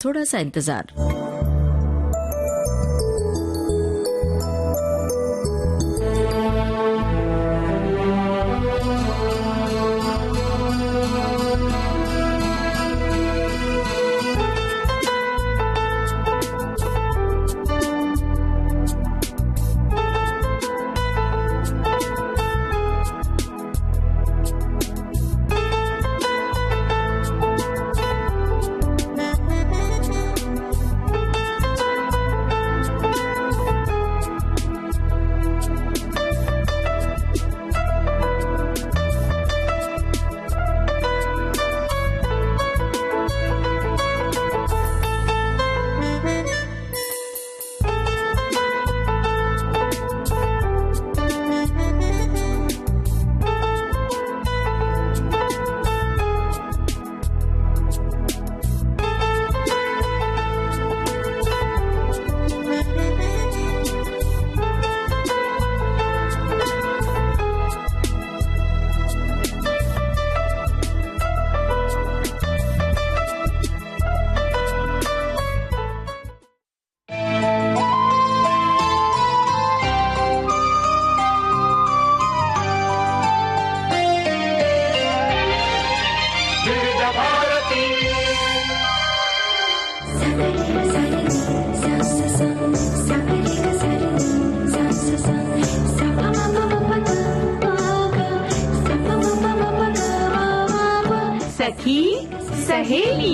थोड़ा सा इंतजार। सखी सहेली।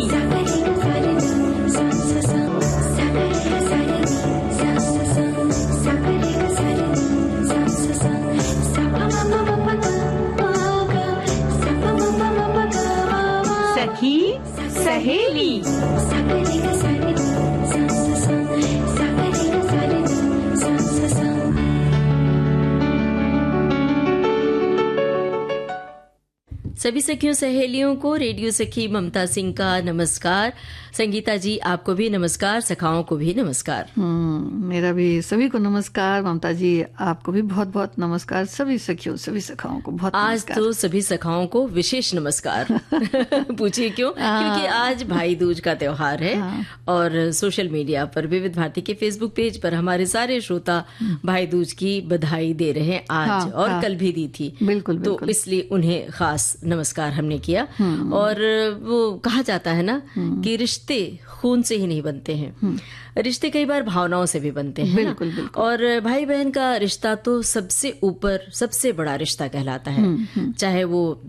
सखी सहेली। सभी सखियों सहेलियों को रेडियो सखी ममता सिंह का नमस्कार। संगीता जी आपको भी नमस्कार, सखाओं को भी नमस्कार। मेरा भी सभी को नमस्कार। ममता जी आपको भी बहुत बहुत नमस्कार। सभी सखियों सभी सखाओं को बहुत आज नमस्कार। तो सभी सखाओं को विशेष नमस्कार। पूछिए क्यों? क्योंकि आज भाई दूज का त्योहार है और सोशल मीडिया पर विविध भारती के फेसबुक पेज पर हमारे सारे श्रोता भाई दूज की बधाई दे रहे हैं आज और कल भी दी थी। बिल्कुल तो इसलिए उन्हें खास नमस्कार हमने किया। और वो कहा जाता है ना कि रिश्ते खून से ही नहीं बनते हैं, रिश्ते कई बार भावनाओं से भी बनते हैं। बिल्कुल, बिल्कुल। और भाई बहन का रिश्ता तो सबसे ऊपर सबसे बड़ा रिश्ता कहलाता है, चाहे वो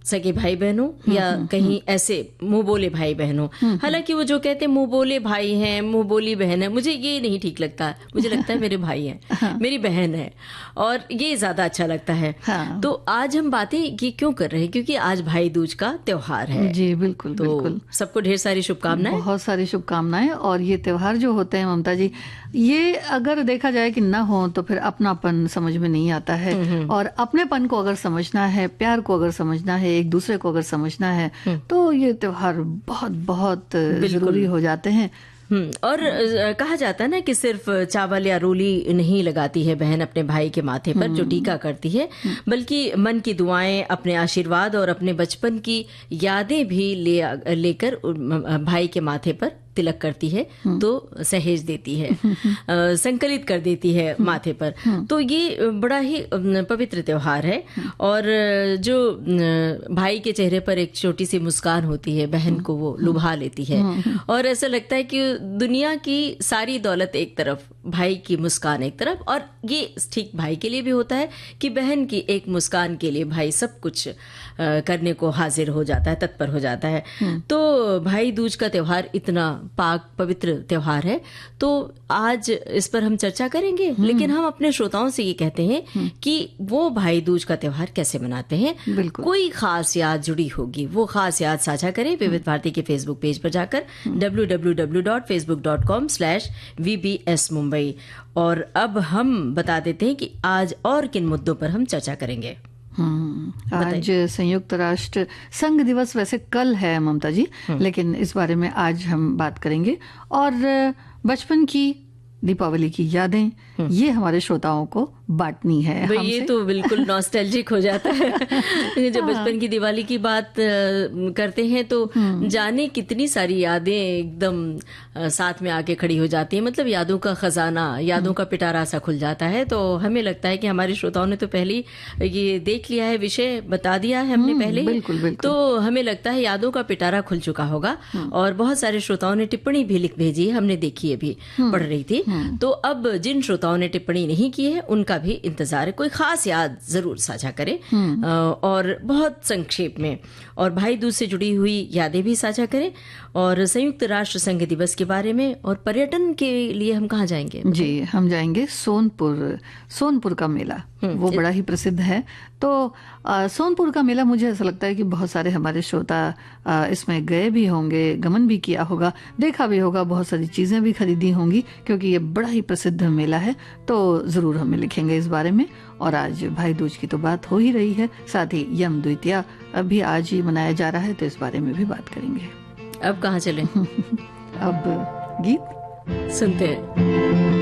सगे भाई बहन हो या कहीं ऐसे मुंह बोले भाई बहन हो। हालांकि वो जो कहते हैं मुंह बोले भाई हैं, मुंह बोली बहन है, मुझे ये नहीं ठीक लगता। मुझे लगता है मेरे भाई हैं, मेरी बहन है, और ये ज्यादा अच्छा लगता है। तो आज हम बातें ये क्यों कर रहे हैं? क्योंकि आज भाई दूज का त्योहार है। जी बिल्कुल, तो बिल्कुल। सबको ढेर सारी शुभकामनाएं। बहुत सारी शुभकामनाएं। और ये त्योहार जो होते हैं ममता जी, ये अगर देखा जाए कि ना हो तो फिर अपनापन समझ में नहीं आता है। और अपनेपन को अगर समझना है, प्यार को अगर समझना है, एक दूसरे को अगर समझना है, तो ये त्योहार बहुत बहुत जरूरी हो जाते हैं। और कहा जाता है ना कि सिर्फ चावल या रोली नहीं लगाती है बहन अपने भाई के माथे पर जो टीका करती है, बल्कि मन की दुआएं, अपने आशीर्वाद और अपने बचपन की यादें भी लेकर भाई के माथे पर तिलक करती है, तो सहेज देती है, संकलित कर देती है माथे पर। तो ये बड़ा ही पवित्र त्योहार है। और जो भाई के चेहरे पर एक छोटी सी मुस्कान होती है, बहन को वो लुभा लेती है। और ऐसा लगता है कि दुनिया की सारी दौलत एक तरफ, भाई की मुस्कान एक तरफ। और ये ठीक भाई के लिए भी होता है कि बहन की एक मुस्कान के लिए भाई सब कुछ करने को हाजिर हो जाता है, तत्पर हो जाता है। तो भाई दूज का त्योहार इतना पाक पवित्र त्योहार है, तो आज इस पर हम चर्चा करेंगे। लेकिन हम अपने श्रोताओं से ये कहते हैं कि वो भाई दूज का त्योहार कैसे मनाते हैं। कोई खास याद जुड़ी होगी, वो खास याद साझा करें विविध भारती के फेसबुक पेज पर जाकर www.facebook.com/VBS मुंबई। और अब हम बता देते हैं कि आज और किन मुद्दों पर हम चर्चा करेंगे। आज संयुक्त राष्ट्र संघ दिवस वैसे कल है ममता जी, लेकिन इस बारे में आज हम बात करेंगे। और बचपन की दीपावली की यादें, ये हमारे श्रोताओं को बांटनी है भाई, हमसे। ये तो बिल्कुल नॉस्टैल्जिक हो जाता है जब बचपन की दिवाली की बात करते हैं तो जाने कितनी सारी यादें एकदम साथ में आके खड़ी हो जाती हैं। मतलब यादों का खजाना, यादों का पिटारा सा खुल जाता है। तो हमें लगता है कि हमारे श्रोताओं ने तो पहले ये देख लिया है, विषय बता दिया है हमने पहले ही। बिल्कुल, बिल्कुल। तो हमें लगता है यादों का पिटारा खुल चुका होगा और बहुत सारे श्रोताओं ने टिप्पणी भी लिख भेजी है, हमने देखी है भी, पढ़ रही थी। तो अब जिन श्रोताओं ने टिप्पणी नहीं की है उनका भी इंतजार है, कोई खास याद जरूर साझा करें और बहुत संक्षेप में, और भाई दूज से जुड़ी हुई यादें भी साझा करें, और संयुक्त राष्ट्र संघ दिवस के बारे में, और पर्यटन के लिए हम कहाँ जाएंगे? जी, हम जाएंगे सोनपुर का मेला, वो बड़ा ही प्रसिद्ध है। तो सोनपुर का मेला, मुझे ऐसा लगता है कि बहुत सारे हमारे श्रोता इसमें गए भी होंगे, गमन भी किया होगा, देखा भी होगा, बहुत सारी चीजें भी खरीदी होंगी, क्योंकि ये बड़ा ही प्रसिद्ध मेला है। तो जरूर हमें लिखेंगे इस बारे में। और आज भाई दूज की तो बात हो ही रही है, साथ ही यम द्वितीया अभी आज ही मनाया जा रहा है, तो इस बारे में भी बात करेंगे। अब कहाँ चलें? अब गीत सुनते हैं।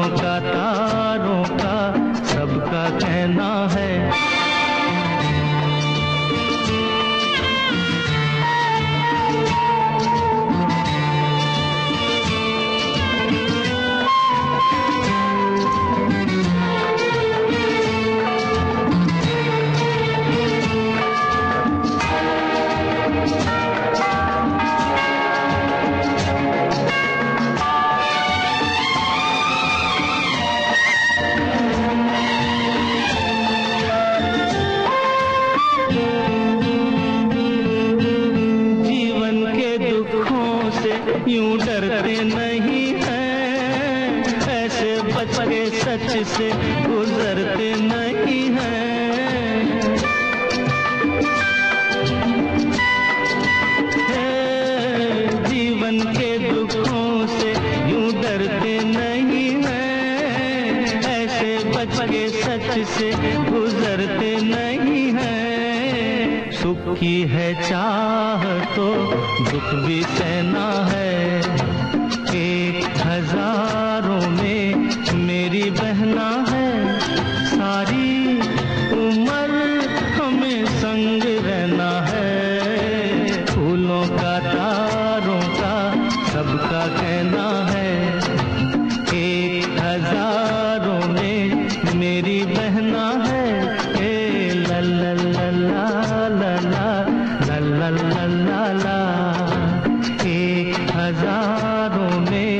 का तारों का सबका कहना है। के सच से गुजरते नहीं हैं। जीवन के दुखों से यूं डरते नहीं हैं, ऐसे बच के सच से गुजरते नहीं हैं। सुख की है चाह तो दुख भी सहना है, 1000 में मेरी बहना है। सारी उम्र हमें संग रहना है, फूलों का तारों का सबका कहना है। 1000 में मेरी बहना है। ला ला ला ला ला ला ला ला ला ला। 1000 में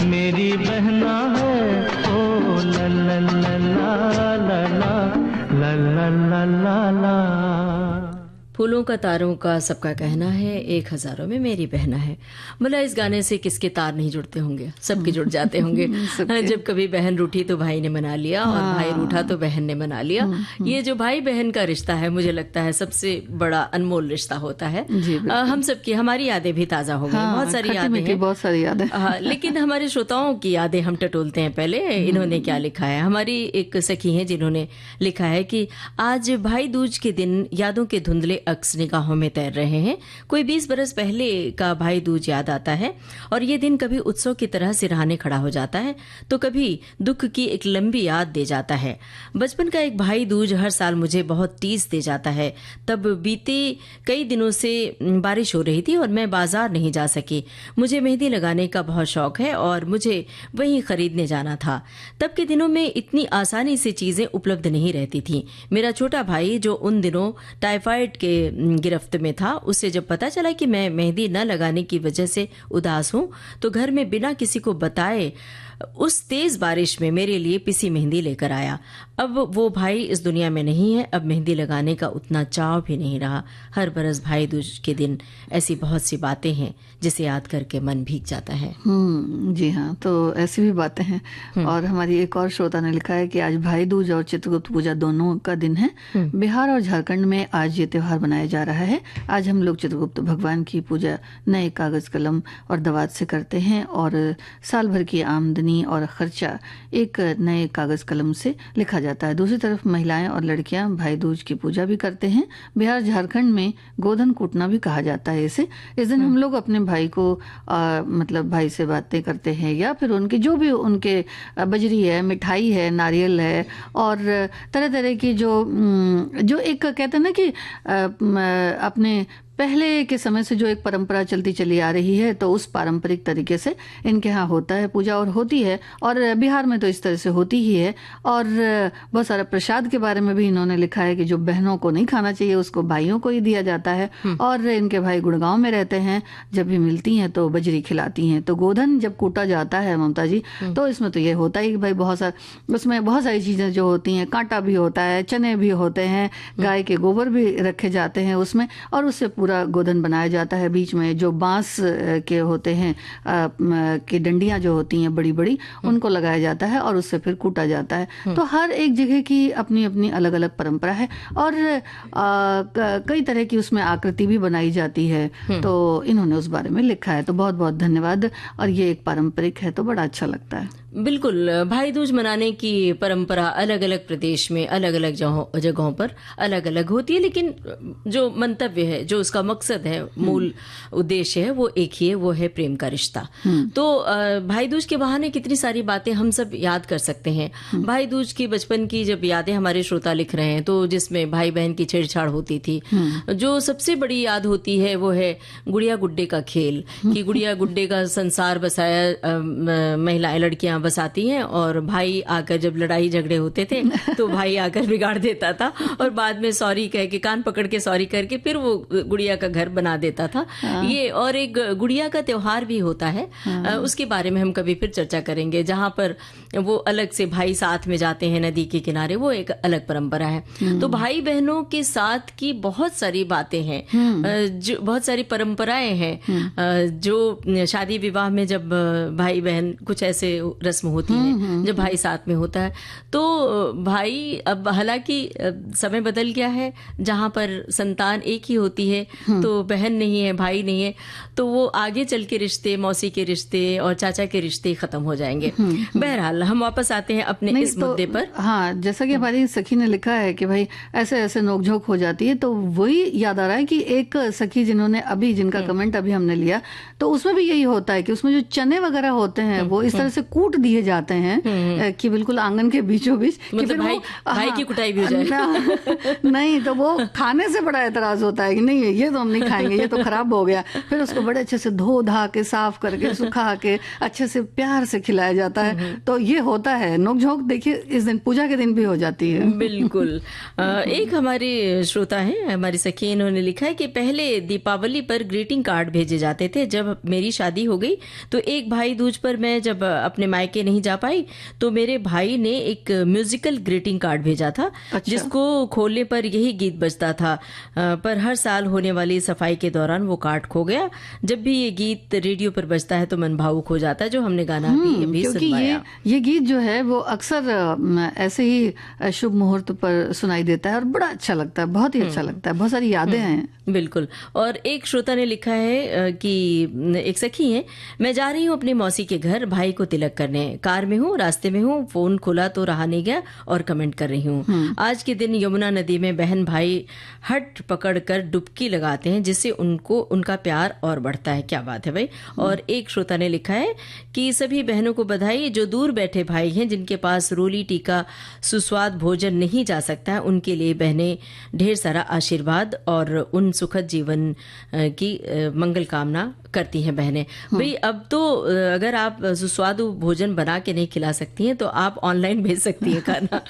मेरी बहना है। ओ ला ला ला ला ला ला ला ला ला ला। फूलों का तारों का सबका कहना है, 1000 में मेरी बहना है। बोला इस गाने से किसके तार नहीं जुड़ते होंगे, सबके जुड़ जाते होंगे। जब कभी बहन रूठी तो भाई ने मना लिया, और भाई रूठा तो बहन ने मना लिया। ये जो भाई बहन का रिश्ता है, मुझे लगता है सबसे बड़ा अनमोल रिश्ता होता है। हम सबकी, हमारी यादें भी ताजा हो गई। बहुत सारी यादें हैं, बहुत सारी यादें। लेकिन हमारे श्रोताओं की यादें हम टटोलते हैं। पहले इन्होंने क्या लिखा है। हमारी एक सखी है जिन्होंने लिखा है कि आज भाई दूज के दिन यादों के धुंधले अक्स निगाहों में तैर रहे हैं। कोई 20 बरस पहले का भाई दूज याद आता है, और ये दिन कभी उत्सव की तरह सिरहाने खड़ा हो जाता है, तो कभी दुख की एक लंबी याद दे जाता है। बचपन का एक भाई दूज हर साल मुझे बहुत टीस दे जाता है। तब बीते कई दिनों से बारिश हो रही थी और मैं बाजार नहीं जा सकी। मुझे मेहंदी लगाने का बहुत शौक है और मुझे वहीं खरीदने जाना था। तब के दिनों में इतनी आसानी से चीजें उपलब्ध नहीं रहती थी। मेरा छोटा भाई जो उन दिनों टाइफाइड के गिरफ्त में था, उससे जब पता चला कि मैं मेहंदी न लगाने की वजह से उदास हूं, तो घर में बिना किसी को बताए उस तेज बारिश में मेरे लिए पिसी मेहंदी लेकर आया। अब वो भाई इस दुनिया में नहीं है। अब मेहंदी लगाने का उतना चाव भी नहीं रहा। हर बरस भाई दूज के दिन ऐसी बहुत सी बातें हैं जिसे याद करके मन भीग जाता है। जी हाँ, तो ऐसी भी बातें हैं। और हमारी एक और श्रोता ने लिखा है कि आज भाई दूज और चित्रगुप्त पूजा दोनों का दिन है। बिहार और झारखंड में आज ये त्योहार मनाया जा रहा है। आज हम लोग चित्रगुप्त भगवान की पूजा नए कागज कलम और दवात से करते हैं, और साल भर की आमदनी और खर्चा एक नए कागज कलम से लिखा जाता है। दूसरी तरफ महिलाएं और लड़कियां भाई दूज की पूजा भी करते हैं। बिहार झारखंड में गोधन कूटना भी कहा जाता है इसे। इस दिन हम लोग अपने भाई को मतलब भाई से बातें करते हैं, या फिर उनके जो भी उनके बजरी है, मिठाई है, नारियल है, और तरह तरह की जो एक कहते हैं ना कि अपने पहले के समय से जो एक परंपरा चलती चली आ रही है, तो उस पारंपरिक तरीके से इनके यहाँ होता है पूजा, और होती है। और बिहार में तो इस तरह से होती ही है। और बहुत सारा प्रसाद के बारे में भी इन्होंने लिखा है कि जो बहनों को नहीं खाना चाहिए उसको भाइयों को ही दिया जाता है। और इनके भाई गुड़गांव में रहते हैं, जब भी मिलती हैं तो बजरी खिलाती हैं। तो गोधन जब कूटा जाता है ममता जी, तो इसमें तो ये होता ही भाई बहुत सारा, उसमें बहुत सारी चीजें जो होती हैं, कांटा भी होता है, चने भी होते हैं, गाय के गोबर भी रखे जाते हैं उसमें, और उससे पूरा गोधन बनाया जाता है। बीच में जो बांस के होते हैं कि डंडियां जो होती हैं बड़ी बड़ी, उनको लगाया जाता है और उससे फिर कूटा जाता है। तो हर एक जगह की अपनी अपनी अलग अलग परंपरा है, और कई तरह की उसमें आकृति भी बनाई जाती है। तो इन्होंने उस बारे में लिखा है, तो बहुत बहुत धन्यवाद। और ये एक पारंपरिक है, तो बड़ा अच्छा लगता है। बिल्कुल, भाई दूज मनाने की परंपरा अलग अलग प्रदेश में अलग अलग जगहों पर अलग अलग होती है, लेकिन जो मंतव्य है, जो उसका मकसद है, मूल उद्देश्य है, वो एक ही है, वो है प्रेम का रिश्ता। तो भाई दूज के बहाने कितनी सारी बातें हम सब याद कर सकते हैं। भाई दूज की बचपन की जब यादें हमारे श्रोता लिख रहे हैं, तो जिसमें भाई बहन की छेड़छाड़ होती थी, जो सबसे बड़ी याद होती है वो है गुड़िया गुड्डे का खेल, कि गुड़िया गुड्डे का संसार बसाया महिलाएं, लड़कियां बसाती हैं, और भाई आकर जब लड़ाई झगड़े होते थे तो भाई आकर बिगाड़ देता था, और बाद में सॉरी कह के, कान पकड़ के सॉरी करके फिर वो गुड़िया का घर बना देता था। ये और एक गुड़िया का त्योहार भी होता है, उसके बारे में हम कभी फिर चर्चा करेंगे, जहां पर वो अलग से भाई साथ में जाते हैं नदी के किनारे, वो एक अलग परंपरा है। तो भाई बहनों के साथ की बहुत सारी बातें हैं, जो बहुत सारी परंपराएं हैं, जो शादी विवाह में जब भाई बहन कुछ ऐसे रस्म होती है जब भाई साथ में होता है। तो भाई, अब हालांकि समय बदल गया है, जहां पर संतान एक ही होती है तो बहन नहीं है, भाई नहीं है, तो वो आगे चल के रिश्ते, मौसी के रिश्ते और चाचा के रिश्ते खत्म हो जाएंगे। बहरहाल हम वापस आते हैं अपने इस मुद्दे पर। हाँ, जैसा कि हमारी सखी ने लिखा है कि भाई ऐसे ऐसे नोकझोंक हो जाती है, तो वही याद आ रहा है कि एक सखी जिन्होंने अभी, जिनका कमेंट अभी हमने लिया, तो उसमें भी यही होता है कि उसमें जो चने वगैरह होते हैं वो इस तरह से कूट दिए जाते हैं कि बिल्कुल आंगन के बीचों बीच, मतलब भाई की कुटाई भी हो जाए। नहीं तो वो खाने से बड़ा एतराज होता है कि नहीं ये तो हम नहीं खाएंगे, ये तो खराब हो गया। फिर उसको बड़े अच्छे से धो धा के, साफ करके, सुखा के, अच्छे से प्यार से खिलाया जाता है। तो ये होता है नोक-झोंक। देखिए इस दिन, पूजा के दिन भी हो जाती है। बिल्कुल। एक हमारे श्रोता है, हमारी सखी, इन्होंने लिखा है कि पहले दीपावली पर ग्रीटिंग कार्ड भेजे जाते थे। जब मेरी शादी हो गई तो एक भाई दूज पर मैं जब अपने मायके नहीं जा पाई तो मेरे भाई ने एक म्यूजिकल ग्रीटिंग कार्ड भेजा था। अच्छा। जिसको खोलने पर यही गीत बजता था, पर हर साल होने वाली सफाई के दौरान वो कार्ड खो गया। जब भी ये गीत रेडियो पर बजता है तो मन भावुक हो जाता है, जो हमने गाना अभी क्योंकि ये गीत जो है वो अक्सर ऐसे ही शुभ मुहूर्त पर सुनाई देता है और बड़ा अच्छा लगता है, बहुत ही अच्छा लगता है, बहुत सारी यादें हैं। बिल्कुल। और एक श्रोता ने लिखा है कि एक सखी है, मैं जा रही हूँ अपनी मौसी के घर भाई को तिलक करने, कार में हूँ, रास्ते में हूँ, फोन खुला तो रहा नहीं गया और कमेंट कर रही हूँ। आज के दिन यमुना नदी में बहन भाई हट पकड़ कर डुबकी लगाते हैं, जिससे उनका प्यार और बढ़ता है। क्या बात है भाई। और एक श्रोता ने लिखा है कि सभी बहनों को बधाई, जो दूर बैठे भाई हैं, जिनके पास रोली टीका सुस्वाद भोजन नहीं जा सकता है, उनके लिए बहनें ढेर सारा आशीर्वाद और उन सुखद जीवन की मंगल कामना करती हैं बहनें। भाई अब तो अगर आप सुस्वादु भोजन बना के नहीं खिला सकती हैं तो आप ऑनलाइन भेज सकती हैं खाना।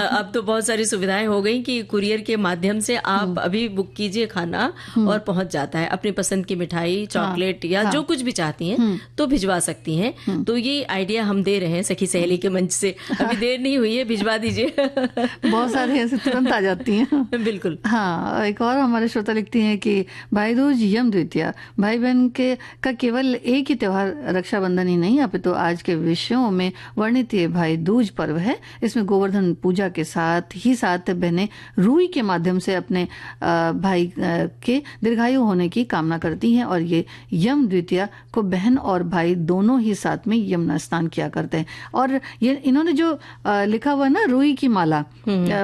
अब तो बहुत सारी सुविधाएं हो गई कि कुरियर के माध्यम से आप अभी बुक कीजिए खाना और पहुंच जाता है। अपनी पसंद की मिठाई, चॉकलेट या जो कुछ भी चाहती हैं तो भिजवा सकती हैं। तो ये आइडिया हम दे रहे हैं सखी सहेली के मंच से। अभी देर नहीं हुई है, भिजवा दीजिए। बहुत सारी ऐसे तुरंत आ जाती हैं। बिल्कुल। हाँ, एक और हमारे श्रोता लिखती हैं कि भाई दूज, यम द्वितीया, भाई बहन का केवल एक ही त्योहार रक्षाबंधन ही नहीं, अपितु तो आज के विषयों में वर्णित ये भाई दूज पर्व है। इसमें गोवर्धन पूजा के साथ बहनें रूई के माध्यम से अपने भाई के दीर्घायु होने की कामना करती हैं और ये यम द्वितीया को बहन और भाई दोनों ही साथ में यमुना स्नान किया करते हैं। और ये इन्होंने जो लिखा हुआ ना रुई की माला,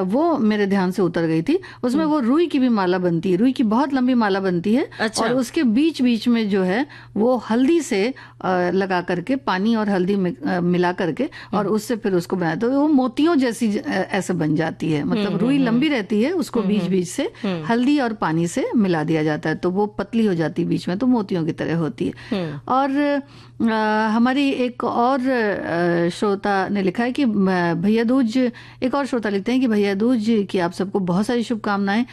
वो मेरे ध्यान से उतर गई थी। उसमें वो रुई की भी माला बनती है, रुई की बहुत लंबी माला बनती है। अच्छा। और उसके बीच बीच में जो है वो हल्दी से लगा करके, पानी और हल्दी मिला करके और उससे फिर उसको बनाया तो वो मोतियों जैसी ऐसे बन जाती है। मतलब रुई लंबी रहती है, उसको बीच बीच से हल्दी और पानी से मिला दिया जाता है तो वो पतली हो जाती है बीच में, तो मोतियों की तरह होती है। और हमारी एक और श्रोता ने लिखा है कि भैया दूज, एक और श्रोता लिखते हैं कि भैया दूज की आप सबको बहुत सारी शुभकामनाएं।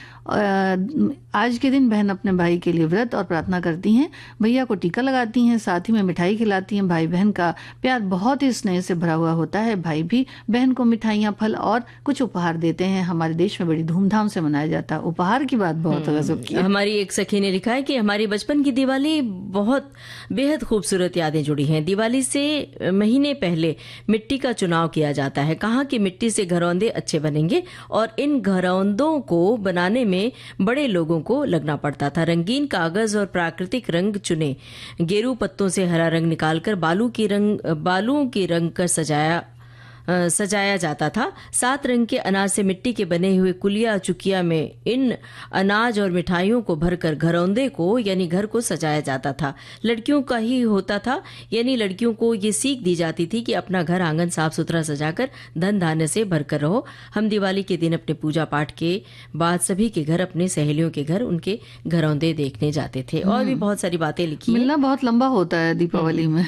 आज के दिन बहन अपने भाई के लिए व्रत और प्रार्थना करती हैं, भैया को टीका लगाती हैं, साथ ही में मिठाई खिलाती हैं। भाई बहन का प्यार बहुत ही स्नेह से भरा हुआ होता है। भाई भी बहन को मिठाइयाँ, फल और कुछ उपहार देते हैं। हमारे देश में बड़ी धूमधाम से मनाया जाता है। उपहार की बात बहुत गजब की है। हमारी एक सखी ने लिखा है कि हमारी बचपन की दिवाली बहुत बेहद खूबसूरत यादें जुड़ी हैं। दिवाली से महीने पहले मिट्टी का चुनाव किया जाता है, कहाँ की मिट्टी से घरौंदे अच्छे बनेंगे और इन घरौंदों को बनाने में बड़े लोगों को लगना पड़ता था। रंगीन कागज और प्राकृतिक रंग चुने, गेरू पत्तों से हरा रंग निकालकर बालू की रंग कर सजाया जाता था। 7 रंग के अनाज से मिट्टी के बने हुए कुलिया चुकिया में इन अनाज और मिठाइयों को भरकर घरौंदे को यानी घर को सजाया जाता था। लड़कियों का ही होता था, यानी लड़कियों को ये सीख दी जाती थी कि अपना घर आंगन साफ सुथरा सजाकर धन धान्य से भरकर रहो। हम दिवाली के दिन अपने पूजा पाठ के बाद सभी के घर, अपने सहेलियों के घर, उनके घरौंदे देखने जाते थे। और भी बहुत सारी बातें लिखी। मिलना बहुत लंबा होता है दीपावली में।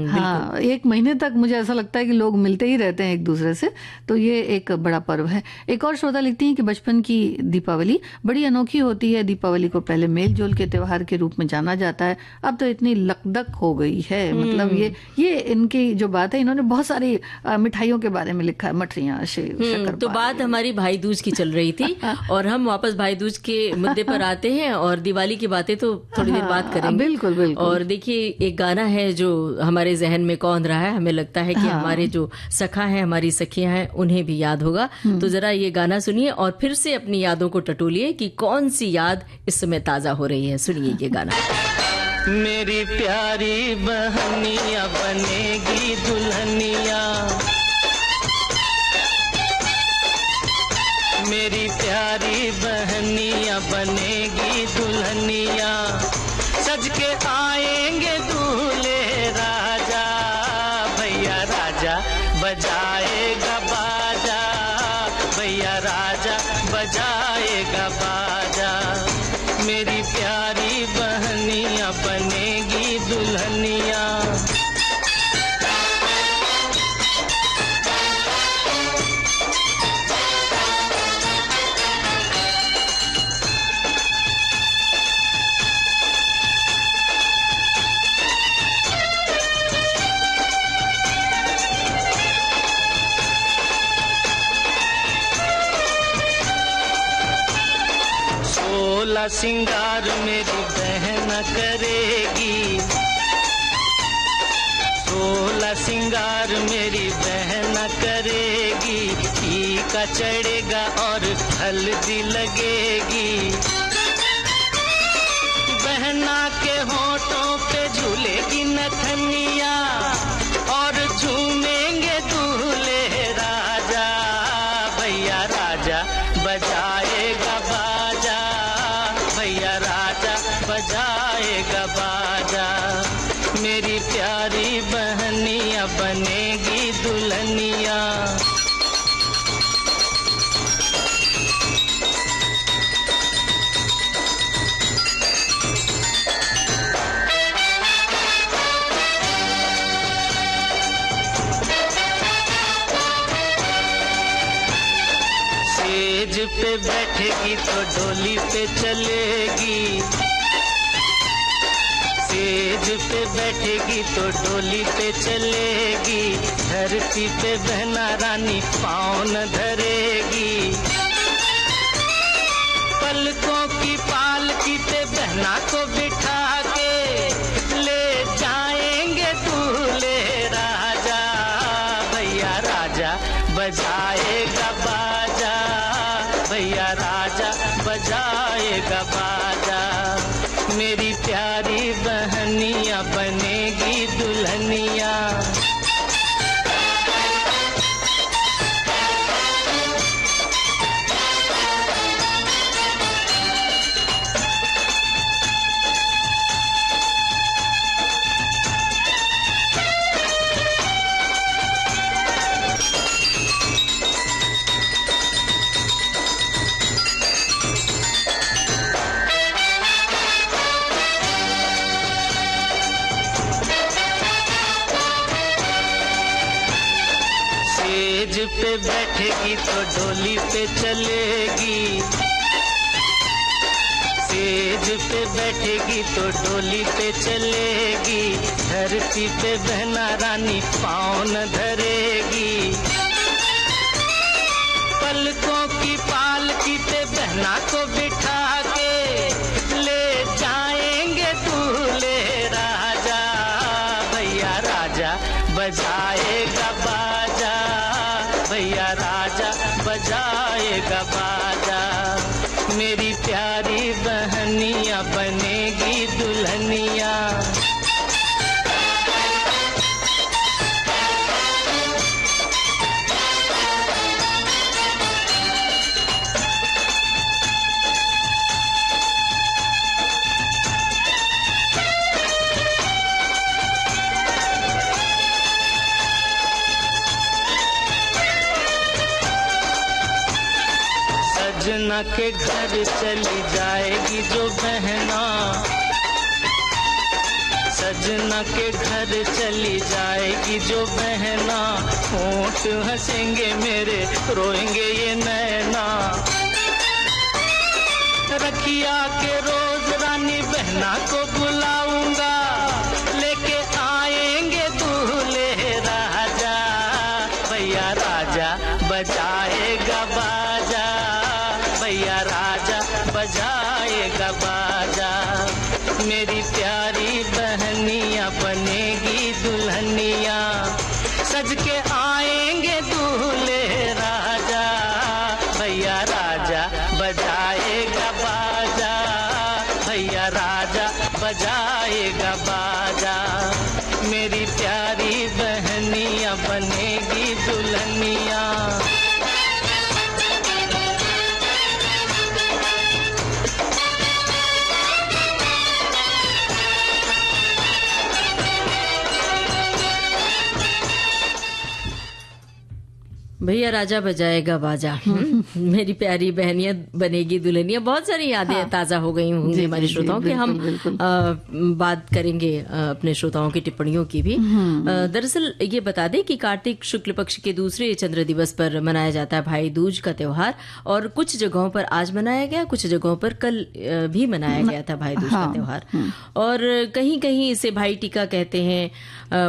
हाँ, 1 महीने तक मुझे ऐसा लगता है कि लोग मिलते ही रहते हैं एक दूसरे से, तो ये एक बड़ा पर्व है। एक और श्रोता लिखती हैं कि बचपन की दीपावली बड़ी अनोखी होती है। दीपावली को पहले मेल जोल के त्योहार के रूप में जाना जाता है, अब तो इतनी लकदक हो गई है। मतलब ये इनकी जो बात है, इन्होंने बहुत सारी मिठाइयों के बारे में लिखा है, मठरियाँ, शक्कर। तो बात हमारी भाई दूज की चल रही थी और हम वापस भाई दूज के मुद्दे पर आते हैं और दिवाली की बातें तो थोड़ी देर बात करेंगे। बिल्कुल बिल्कुल। और देखिए, एक गाना है जो हमारे जहन में कौंध रहा है, हमें लगता है कि हमारे जो सखा है, हमारी सखियां हैं, उन्हें भी याद होगा। तो जरा ये गाना सुनिए और फिर से अपनी यादों को टटोलिए कि कौन सी याद इस समय ताजा हो रही है। सुनिए ये गाना। मेरी प्यारी बहनिया बनेगी दुल्हनिया, मेरी प्यारी बहनिया बनेगी दुल्हनिया, सज के आएंगे दूल्हे राजा, भैया राजा बजाएगा बाजा, भैया राजा बजाएगा बाजा, मेरी प्यारी बहनिया बनेगी दुल्हनिया। सोलह सिंगार मेरी बहन करेगी, सोलह सिंगार मेरी बहन करेगी, टीका चढ़ेगा और हल्दी लगेगी, बहना के होठों पे झूलेगी नथनिया और झूमेंगे दूल्हे राजा, भैया राजा बजाएगा बाजा, भैया राजा बजाएगा बाजा, मेरी प्यारी बहनिया बनेगी दुल्हनिया। सेज पे बैठेगी तो डोली पे चलेगी, सेज पे बैठेगी तो डोली पे चलेगी, धरती पे बहना रानी पाँव न धरेगी, पलकों की पालकी पे बहना को बिठा के ले जाएंगे दूल्हे राजा, भैया राजा बजाएगा बाजा, भैया राजा बजाएगा बाजा, मेरी प्यारी बहनिया बनेगी दुल्हनिया। सेज पे बैठेगी तो डोली पे चलेगी, सेज पे बैठेगी तो डोली पे चलेगी, धरती पे बहना रानी पाँव न धरेगी, पलकों की पालकी पे बहना को बिठा के ले जाएंगे दूल्हे राजा, भैया राजा बजाएगा बाजा, भैया राजा बजाएगा बाजा, मेरी प्यारी बहनिया बनेगी दुल्हनिया। सजना के घर चली जाएगी जो बहना, सजना के घर चली जाएगी जो बहना, होंठ हंसेंगे मेरे, रोएंगे ये नैना। रखिया के रोज रानी बहना को बुलाऊंगा, लेके आएंगे दूल्हे राजा। भैया राजा बजाएगा बाजा, भैया राजा बजाएगा बाजा। मेरी प्यारी बहनिया बनेगी दुल्हनिया, सज के आएंगे दूल्हे राजा। भैया राजा बजाएगा बाजा, भैया राजा बजाएगा बाजा। मेरी प्यारी बहनिया बनेगी दुल्हनिया। भैया राजा बजाएगा बाजा, मेरी प्यारी बहनिया बनेगी दुल्हनिया। बहुत सारी यादें ताजा हो गई होंगी हमारे श्रोताओं की। हम बात करेंगे अपने श्रोताओं की टिप्पणियों की भी। दरअसल ये बता दें कि कार्तिक शुक्ल पक्ष के दूसरे चंद्र दिवस पर मनाया जाता है भाई दूज का त्योहार, और कुछ जगहों पर आज मनाया गया, कुछ जगहों पर कल भी मनाया गया था भाई दूज का त्योहार। और कहीं कहीं इसे भाई टीका कहते हैं,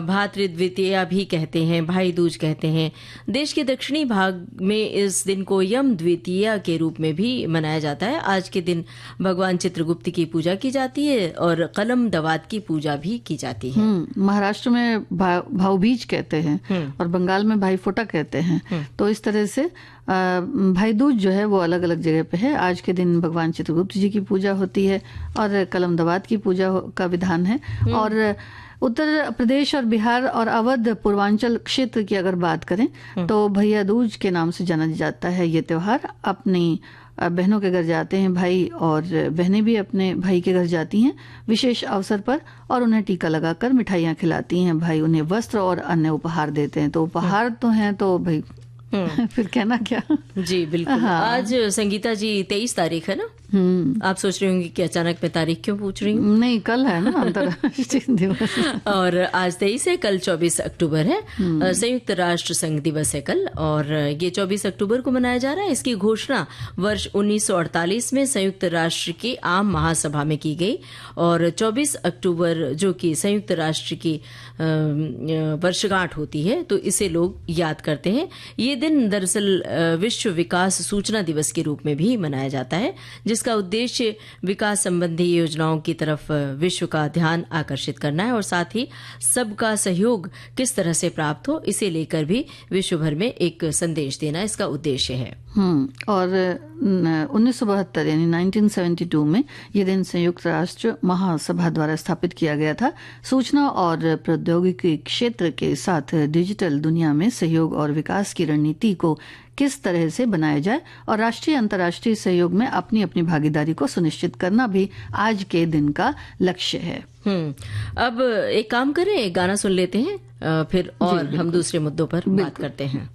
भातृ द्वितीया भी कहते हैं, भाई दूज कहते हैं। देश के दक्षिणी भाग में इस दिन को यम द्वितीया के रूप में भी मनाया जाता है। आज के दिन भगवान चित्रगुप्त की पूजा की जाती है और कलम दवात की पूजा भी की जाती है। महाराष्ट्र में भाऊबीज कहते हैं और बंगाल में भाई फोटा कहते हैं। तो इस तरह से भाई दूज जो है वो अलग अलग जगह पे है। आज के दिन भगवान चित्रगुप्त जी की पूजा होती है और कलम दवात की पूजा का विधान है। और उत्तर प्रदेश और बिहार और अवध पूर्वांचल क्षेत्र की अगर बात करें तो भैया दूज के नाम से जाना जाता है ये त्योहार। अपनी बहनों के घर जाते हैं भाई, और बहनें भी अपने भाई के घर जाती हैं विशेष अवसर पर और उन्हें टीका लगाकर मिठाइयाँ खिलाती हैं। भाई उन्हें वस्त्र और अन्य उपहार देते हैं। तो उपहार तो हैं तो भाई फिर कहना क्या। जी बिल्कुल। हाँ। आज संगीता जी 23 तारीख है ना। आप सोच रही होंगी कि अचानक मैं तारीख क्यों पूछ रही हूँ। नहीं, कल है ना अंतर्राष्ट्रीय दिवस। और आज 23 है, कल 24 अक्टूबर है। संयुक्त राष्ट्र संघ दिवस है कल, और ये 24 अक्टूबर को मनाया जा रहा है। इसकी घोषणा वर्ष 1948 में संयुक्त राष्ट्र की आम महासभा में की गई, और 24 अक्टूबर जो कि संयुक्त राष्ट्र की वर्षगांठ होती है तो इसे लोग याद करते हैं। ये दिन दरअसल विश्व विकास सूचना दिवस के रूप में भी मनाया जाता है, जिसका उद्देश्य विकास संबंधी योजनाओं की तरफ विश्व का ध्यान आकर्षित करना है, और साथ ही सबका सहयोग किस तरह से प्राप्त हो इसे लेकर भी विश्व भर में एक संदेश देना इसका उद्देश्य है। और 1972 यानी 1972 में ये दिन संयुक्त राष्ट्र महासभा द्वारा स्थापित किया गया था। सूचना और प्रौद्योगिकी क्षेत्र के साथ डिजिटल दुनिया में सहयोग और विकास की रणनीति को किस तरह से बनाया जाए और राष्ट्रीय अंतर्राष्ट्रीय सहयोग में अपनी अपनी भागीदारी को सुनिश्चित करना भी आज के दिन का लक्ष्य है। अब एक काम करें, एक गाना सुन लेते हैं, फिर और हम दूसरे मुद्दों पर बात करते हैं।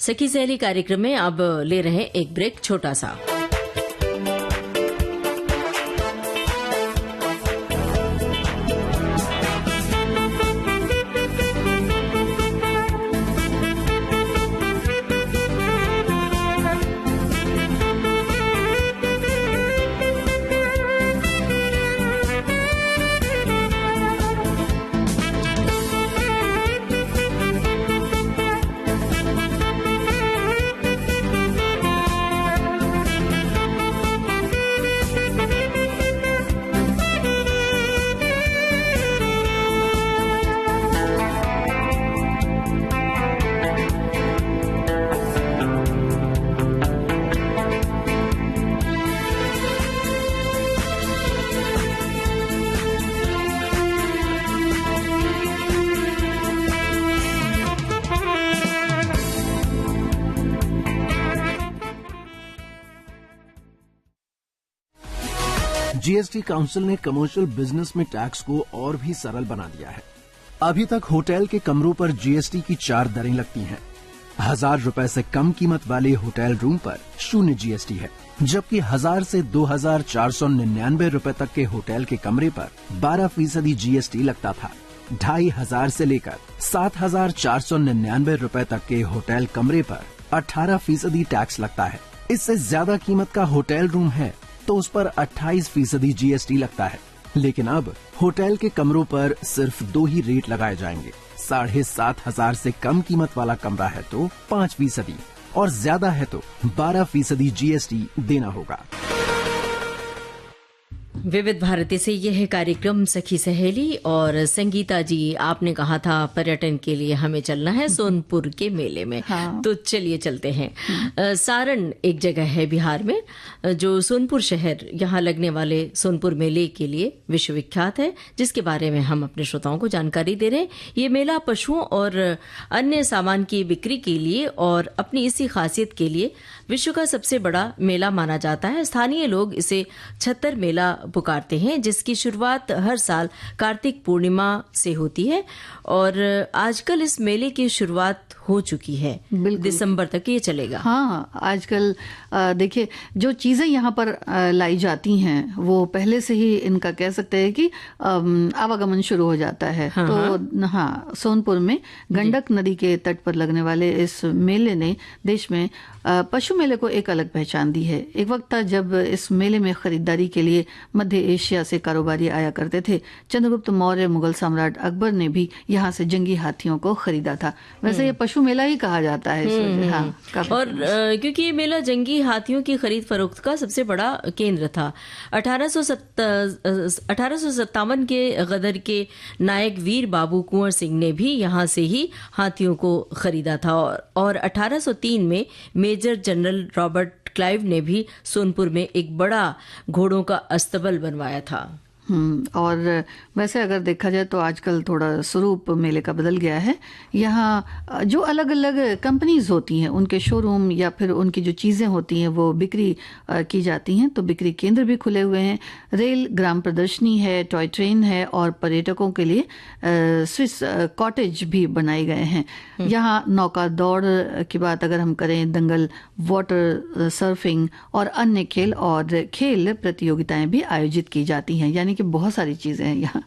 सखी सहेली कार्यक्रम में अब ले रहे हैं एक ब्रेक छोटा सा। जीएसटी काउंसिल ने कमर्शियल बिजनेस में टैक्स को और भी सरल बना दिया है। अभी तक होटल के कमरों पर जीएसटी की 4 दरें लगती हैं। 1000 रुपए से कम कीमत वाले होटल रूम पर 0 जीएसटी है, जबकि 1000 से 2499 रुपए तक के होटल के कमरे पर 12% जीएसटी लगता था। 2500 से लेकर 7499 रुपए तक के होटल कमरे पर 18% टैक्स लगता है। इससे ज्यादा कीमत का होटल रूम है तो उस पर 28% जीएसटी लगता है। लेकिन अब होटल के कमरों पर सिर्फ 2 ही रेट लगाए जाएंगे। 7500 से कम कीमत वाला कमरा है तो 5% और ज्यादा है तो 12% जीएसटी देना होगा। विविध भारती से यह है कार्यक्रम सखी सहेली। और संगीता जी, आपने कहा था पर्यटन के लिए हमें चलना है सोनपुर के मेले में। हाँ। तो चलिए चलते हैं। सारण एक जगह है बिहार में जो सोनपुर शहर, यहाँ लगने वाले सोनपुर मेले के लिए विश्वविख्यात है, जिसके बारे में हम अपने श्रोताओं को जानकारी दे रहे हैं। ये मेला पशुओं और अन्य सामान की बिक्री के लिए और अपनी इसी खासियत के लिए विश्व का सबसे बड़ा मेला माना जाता है। स्थानीय लोग इसे छत्तर मेला पुकारते हैं, जिसकी शुरुआत हर साल कार्तिक पूर्णिमा से होती है और आजकल इस मेले की शुरुआत हो चुकी है। दिसंबर तक ये चलेगा। हाँ, आजकल देखिए जो चीजें यहाँ पर लाई जाती हैं वो पहले से ही इनका कह सकते हैं कि आवागमन शुरू हो जाता है। हाँ, तो हाँ, सोनपुर में गंडक नदी के तट पर लगने वाले इस मेले ने देश में पशु मेले को एक अलग पहचान दी है। एक वक्त था जब इस मेले में खरीदारी के लिए मध्य एशिया से कारोबारी आया करते थे। चंद्रगुप्त मौर्य, मुगल सम्राट अकबर ने भी यहाँ से जंगी हाथियों को खरीदा था। वैसे ये पशु मेला ही कहा जाता है इस वजह। हाँ, और क्योंकि ये मेला जंगी हाथियों की खरीद फरोख्त का सबसे बड़ा केंद्र था। 1857 के गदर के नायक वीर बाबू कुंवर सिंह ने भी यहाँ से ही हाथियों को खरीदा था और 1803 में मेजर जनरल रॉबर्ट क्लाइव ने भी सोनपुर में एक बड़ा घोड़ों का अस्तबल बनवाया था। और वैसे अगर देखा जाए तो आजकल थोड़ा स्वरूप मेले का बदल गया है। यहाँ जो अलग अलग कंपनीज होती हैं उनके शोरूम या फिर उनकी जो चीज़ें होती हैं वो बिक्री की जाती हैं, तो बिक्री केंद्र भी खुले हुए हैं। रेल ग्राम प्रदर्शनी है, टॉय ट्रेन है और पर्यटकों के लिए स्विस कॉटेज भी बनाए गए हैं। यहाँ नौका दौड़ की बात अगर हम करें, दंगल, वाटर सर्फिंग और अन्य खेल प्रतियोगिताएं भी आयोजित की जाती हैं। यानी कि बहुत सारी चीजें हैं यहाँ।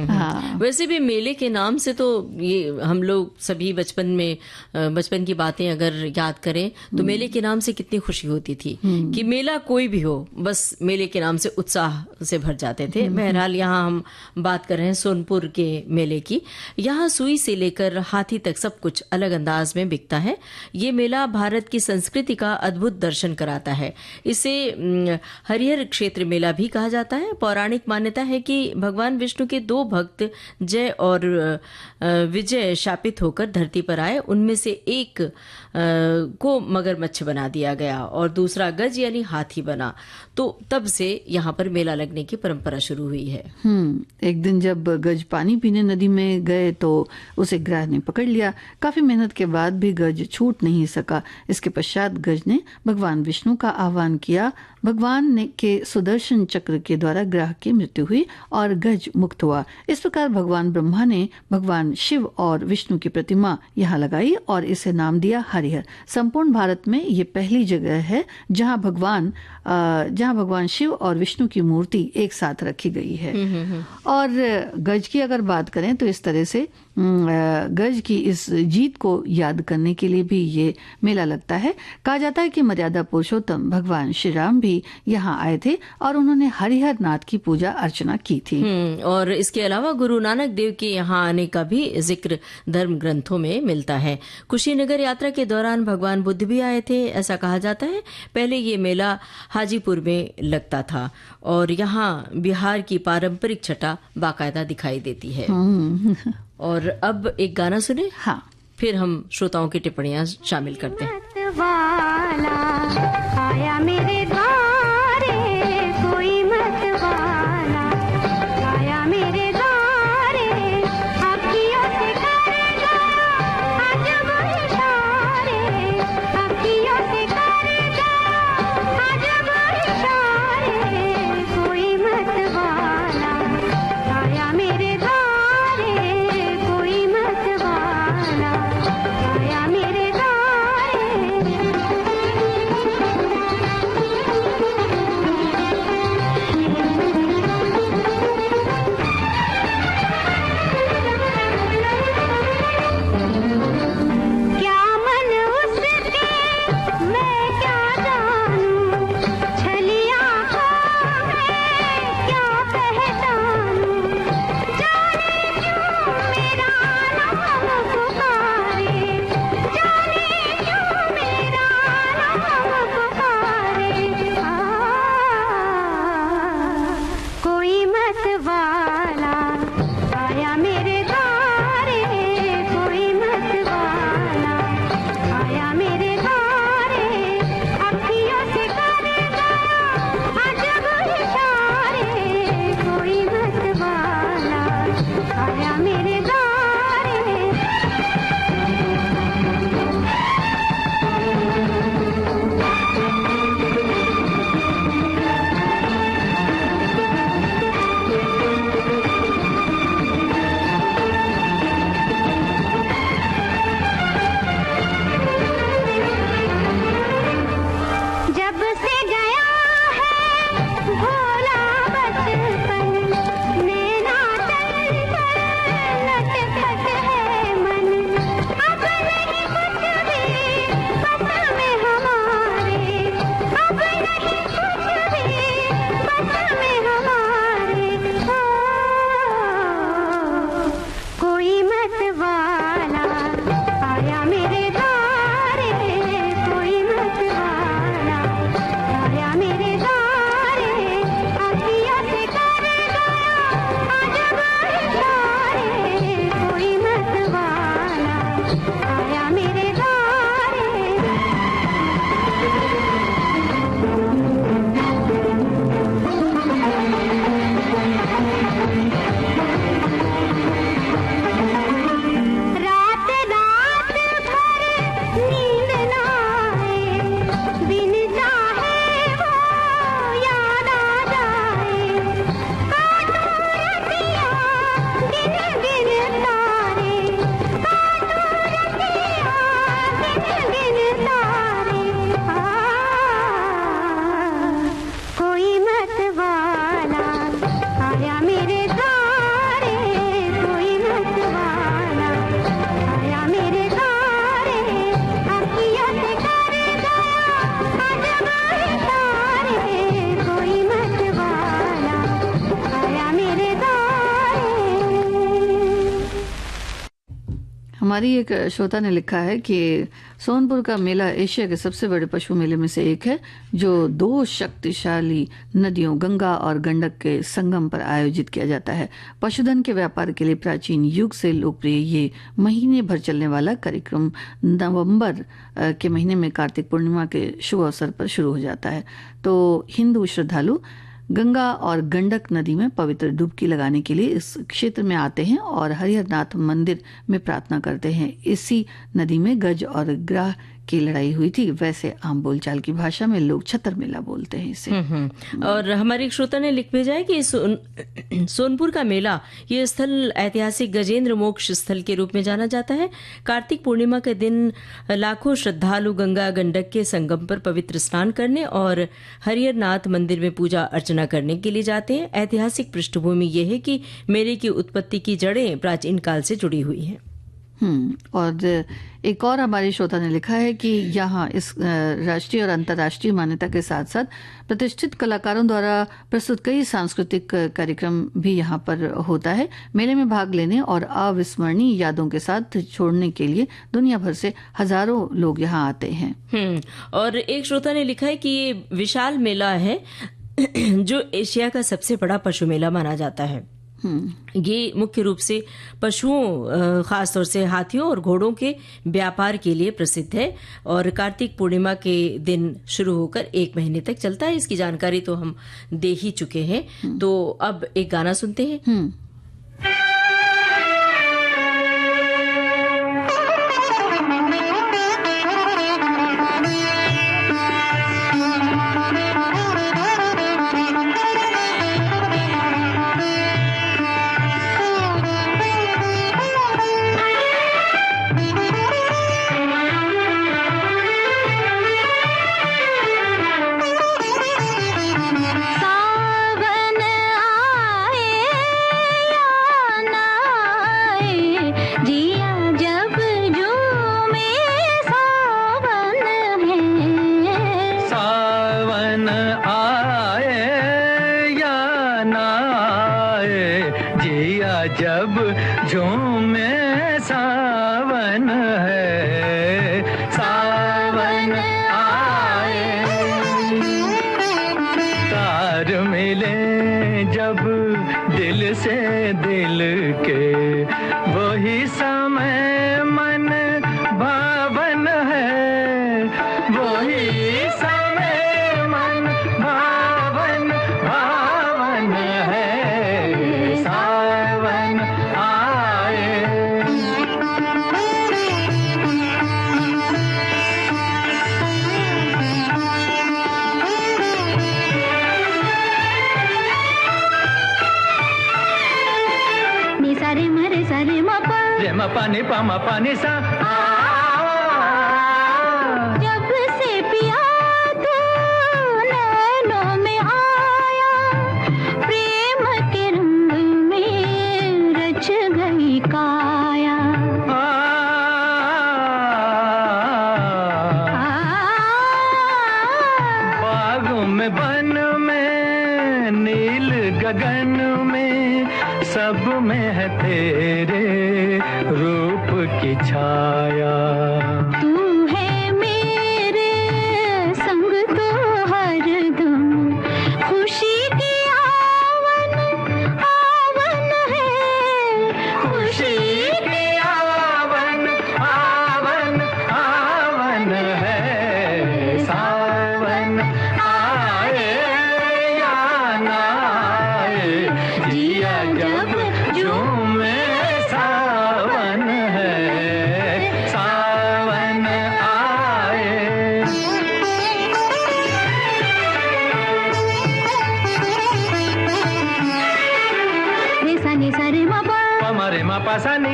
हाँ। वैसे भी मेले के नाम से तो ये हम लोग सभी बचपन की बातें अगर याद करें तो मेले के नाम से कितनी खुशी होती थी कि मेला कोई भी हो, बस मेले के नाम से उत्साह से भर जाते थे। बहरहाल यहाँ हम बात कर रहे हैं सोनपुर के मेले की। यहाँ सुई से लेकर हाथी तक सब कुछ अलग अंदाज में बिकता है। ये मेला भारत की संस्कृति का अद्भुत दर्शन कराता है। इसे हरिहर क्षेत्र मेला भी कहा जाता है। पौराणिक मान्यता है कि भगवान विष्णु के 2 भक्त जय और विजय शापित होकर धरती पर आए। उनमें से एक को मगरमच्छ बना दिया गया और दूसरा गज यानी हाथी बना। तो तब से यहाँ पर मेला लगने की परंपरा शुरू हुई है। एक दिन जब गज पानी पीने नदी में गए तो उसे ग्राह ने पकड़ लिया। काफी मेहनत के बाद भी गज छूट नहीं सका। इसके पश्चात गज ने भगवान विष्णु का आह्वान किया। भगवान ने के सुदर्शन चक्र के द्वारा ग्राह की मृत्यु मृत्यु हुई और गज मुक्त हुआ। इस प्रकार भगवान ब्रह्मा ने भगवान शिव और विष्णु की प्रतिमा यहाँ लगाई और इसे नाम दिया हरिहर। संपूर्ण भारत में ये पहली जगह है जहाँ भगवान शिव और विष्णु की मूर्ति एक साथ रखी गई है। और गज की अगर बात करें तो इस तरह से गज की इस जीत को याद करने के लिए भी ये मेला लगता है। कहा जाता है कि मर्यादा पुरुषोत्तम भगवान श्री राम भी यहाँ आए थे और उन्होंने हरिहर नाथ की पूजा अर्चना की थी। और इसके अलावा गुरु नानक देव के यहाँ आने का भी जिक्र धर्म ग्रंथों में मिलता है। कुशीनगर यात्रा के दौरान भगवान बुद्ध भी आए थे, ऐसा कहा जाता है। पहले ये मेला हाजीपुर में लगता था और यहाँ बिहार की पारंपरिक छटा बाकायदा दिखाई देती है। और अब एक गाना सुने, हाँ, फिर हम श्रोताओं की टिप्पणियां शामिल करते हैं। वाला आया मेरे द्वारे, कोई मत वाला आया मेरे द्वारे, अखियों से करेगा अजब इशारे, अखियों से करेगा अजब इशारे, कोई मत वाला आया मेरे द्वारे, कोई मत वाला आया मेरे द्वारे। क्या मन उसके मैं क्या जानूं, छलिया है क्या पहचानूं, जाने क्यों मेरा नाम पुकारे, जाने क्यों मेरा नाम पुकारे, कोई मत वाला आया मेरे द्वारे, कोई मत वाला आया मेरे द्वारे, अखियों से करेगा अजब इशारे, कोई मत वाला आया मेरे द्वारे। जब से गया है भोला बचपन, नैना चल कर लटपट है मन, अब नहीं कुछ भी बस में हमारे, अब नहीं कुछ भी बस में हमारे, कोई मत वाला आया मेरे द्वारे, कोई मत वाला आया मेरे द्वारे, अखियों से करेगा अजब इशारे, कोई मत वाला आया मेरे द्वारे। रात रात भर नींद ना आए, बिन चाहे वो याद आ जाए, काटूं रतिया गिन गिन तारे, काटूं रतिया गिन गिन तारे, कोई मत वाला आया मेरे द्वारे, कोई मत वाला आया मेरे द्वारे, अखियों से करेगा अजब इशारे, कोई मत वाला आया मेरे द्वारे। हमारी एक श्रोता ने लिखा है कि सोनपुर का मेला एशिया के सबसे बड़े पशु मेले में से एक है, जो दो शक्तिशाली नदियों गंगा और गंडक के संगम पर आयोजित किया जाता है। पशुधन के व्यापार के लिए प्राचीन युग से लोकप्रिय ये महीने भर चलने वाला कार्यक्रम नवंबर के महीने में कार्तिक पूर्णिमा के शुभ अवसर पर शुरू हो जाता है। तो हिंदू श्रद्धालु गंगा और गंडक नदी में पवित्र डुबकी लगाने के लिए इस क्षेत्र में आते हैं और हरिहरनाथ मंदिर में प्रार्थना करते हैं। इसी नदी में गज और ग्राह की लड़ाई हुई थी, वैसे आम बोलचाल की भाषा में लोग छतर मेला बोलते हैं इसे। और हमारे एक श्रोता ने लिख भेजा है कि सोनपुर का मेला, ये स्थल ऐतिहासिक गजेंद्र मोक्ष स्थल के रूप में जाना जाता है। कार्तिक पूर्णिमा के दिन लाखों श्रद्धालु गंगा गंडक के संगम पर पवित्र स्नान करने और हरिहरनाथ मंदिर में पूजा अर्चना करने के लिए जाते हैं। ऐतिहासिक पृष्ठभूमि ये है कि मेले की उत्पत्ति की जड़ें प्राचीन काल से जुड़ी हुई हैं। और एक और हमारी श्रोता ने लिखा है कि यहाँ इस राष्ट्रीय और अंतर्राष्ट्रीय मान्यता के साथ साथ प्रतिष्ठित कलाकारों द्वारा प्रस्तुत कई सांस्कृतिक कार्यक्रम भी यहाँ पर होता है। मेले में भाग लेने और अविस्मरणीय यादों के साथ छोड़ने के लिए दुनिया भर से हजारों लोग यहाँ आते हैं। और एक श्रोता ने लिखा है कि ये विशाल मेला है जो एशिया का सबसे बड़ा पशु मेला माना जाता है। ये मुख्य रूप से पशुओं, खासतौर से हाथियों और घोड़ों के व्यापार के लिए प्रसिद्ध है और कार्तिक पूर्णिमा के दिन शुरू होकर 1 महीने तक चलता है। इसकी जानकारी तो हम दे ही चुके हैं। तो अब एक गाना सुनते हैं। जब झूमे सावन है, सावन आए, तार मिले जब दिल से दिल के, वही समय मन भावन है, वही समय मन भावन भावन है। मा पानी पा मा पानी सा, जब से पिया तू नैनों में आया, प्रेम के रंग में रच गई काया। बागों में बन में नील गगन में, सब में है तेरे रूप की छाया। तू है मेरे संग तो हरदम, खुशी की आवन आवन है, खुशी की आवन आवन आवन है। सावन आए या ना आए, जिया जब झूमे सावन है, सावन आए। रे सा नि सा रे मा पा मा रे मा पा सा नि,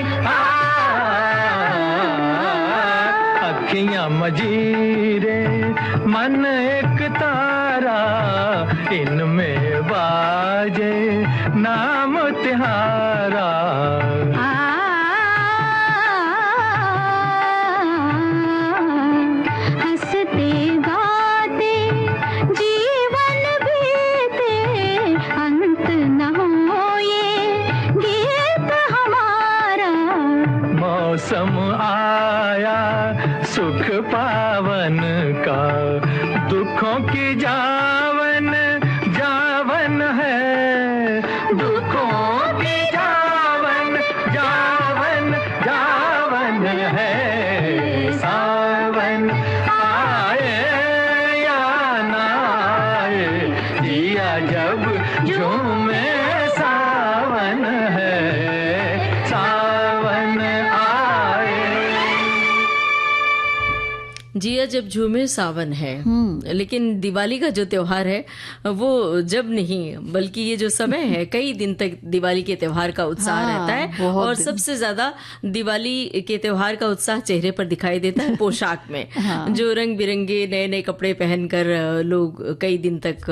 अखियां मजीरे मन एक तारा, इनमें बाजे नाम तिहारा। हंसते गाते जीवन बीते, अंत न हो ये गीत हमारा। मौसम आया सुख पावन का, दुखों की जावन जावन है, दुखों की जावन जावन जावन है। सावन आए या ना आए, जिया जब झूमे सावन है, सावन आए। जिया जब झूमे सावन है, लेकिन दिवाली का जो त्योहार है वो जब नहीं बल्कि ये जो समय है कई दिन तक दिवाली के त्योहार का उत्साह रहता है। और सबसे ज्यादा दिवाली के त्योहार का उत्साह चेहरे पर दिखाई देता है पोशाक में। जो रंग बिरंगे नए नए कपड़े पहनकर लोग कई दिन तक